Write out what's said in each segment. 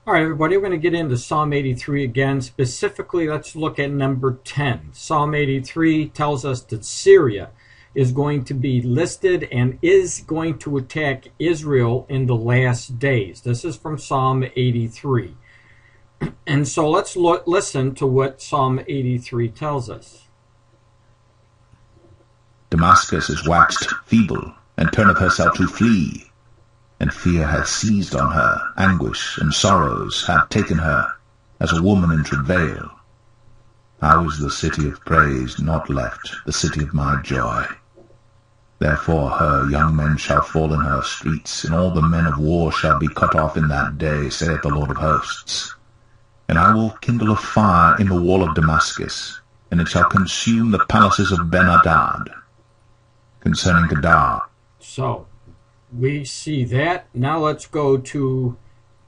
All right, everybody, we're going to get into Psalm 83 again. Specifically, let's look at number 10. Psalm 83 tells us that Syria is going to be listed and is going to attack Israel in the last days. This is from Psalm 83. And so let's listen to what Psalm 83 tells us. Damascus is waxed feeble, and turneth herself to flee. And fear hath seized on her, anguish and sorrows have taken her, as a woman in travail. How is the city of praise not left, the city of my joy? Therefore her young men shall fall in her streets, and all the men of war shall be cut off in that day, saith the Lord of hosts. And I will kindle a fire in the wall of Damascus, and it shall consume the palaces of Ben-Hadad. Concerning Kedar. So, we see that. Now let's go to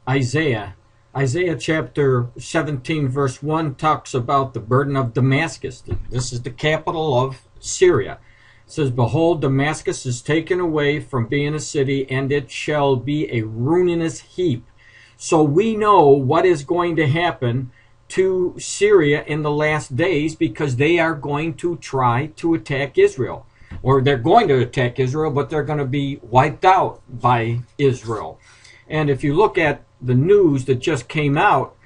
Isaiah. Isaiah chapter 17 verse 1 talks about the burden of Damascus. This is the capital of Syria. It says, "Behold, Damascus is taken away from being a city, and it shall be a ruinous heap." So we know what is going to happen to Syria in the last days, because they are going to try to attack Israel. Or they're going to attack Israel, but they're going to be wiped out by Israel. And if you look at the news that just came out,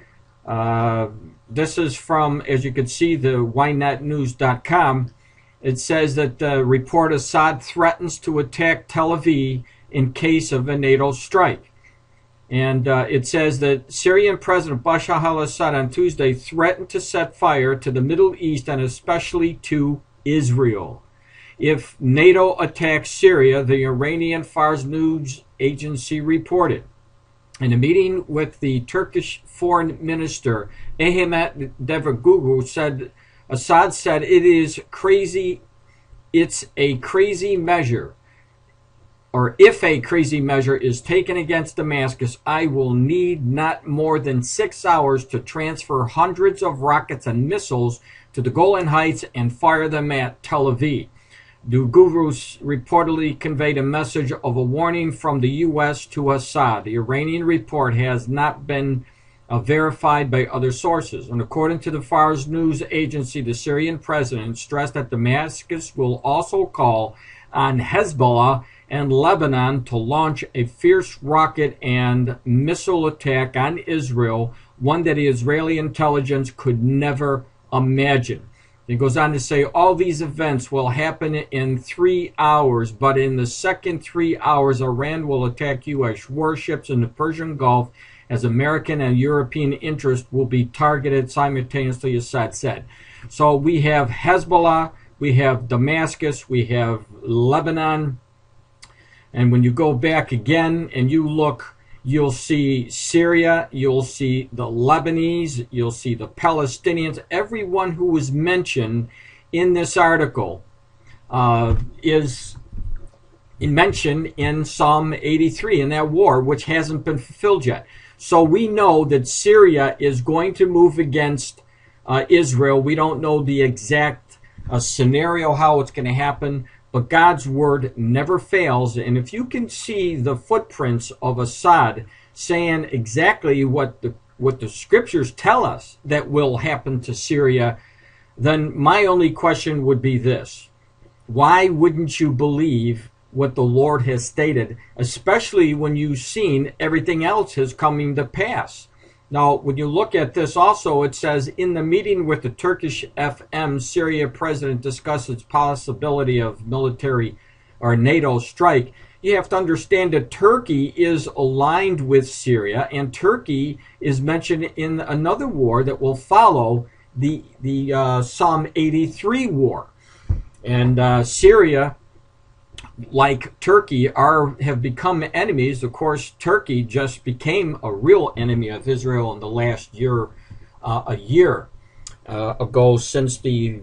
this is from, as you can see, the whynotnews.com. It says that the report Assad threatens to attack Tel Aviv in case of a NATO strike. And it says that Syrian President Bashar al-Assad on Tuesday threatened to set fire to the Middle East and especially to Israel if NATO attacks Syria, the Iranian Fars news agency reported. In a meeting with the Turkish foreign minister, Ahmet Davutoglu said, Assad said it is crazy, it's a crazy measure, or if a crazy measure is taken against Damascus, I will need not more than 6 hours to transfer hundreds of rockets and missiles to the Golan Heights and fire them at Tel Aviv. The gurus reportedly conveyed a message of a warning from the U.S. to Assad. The Iranian report has not been verified by other sources. And according to the Fars news agency, the Syrian president stressed that Damascus will also call on Hezbollah and Lebanon to launch a fierce rocket and missile attack on Israel, one that the Israeli intelligence could never imagine. It goes on to say all these events will happen in 3 hours, but in the second 3 hours, Iran will attack U.S. warships in the Persian Gulf as American and European interests will be targeted simultaneously, Assad said. So we have Hezbollah, we have Damascus, we have Lebanon, and when you go back again and you look, you'll see Syria, you'll see the Lebanese, you'll see the Palestinians. Everyone who was mentioned in this article is mentioned in Psalm 83, in that war, which hasn't been fulfilled yet. So we know that Syria is going to move against Israel. We don't know the exact scenario, how it's going to happen. But God's word never fails, and if you can see the footprints of Assad saying exactly what the scriptures tell us that will happen to Syria, then my only question would be this: why wouldn't you believe what the Lord has stated, especially when you've seen everything else is coming to pass? Now, when you look at this also, it says, in the meeting with the Turkish FM, Syria president discusses possibility of military or NATO strike. You have to understand that Turkey is aligned with Syria, and Turkey is mentioned in another war that will follow the Psalm 83 war. And Syria, like Turkey, have become enemies. Of course, Turkey just became a real enemy of Israel in the last year, a year ago, since the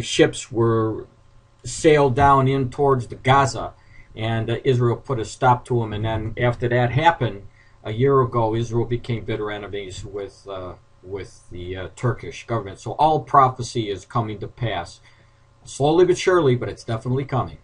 ships were sailed down in towards the Gaza, and Israel put a stop to them. And then after that happened, a year ago, Israel became bitter enemies with the Turkish government. So all prophecy is coming to pass, slowly but surely, but it's definitely coming.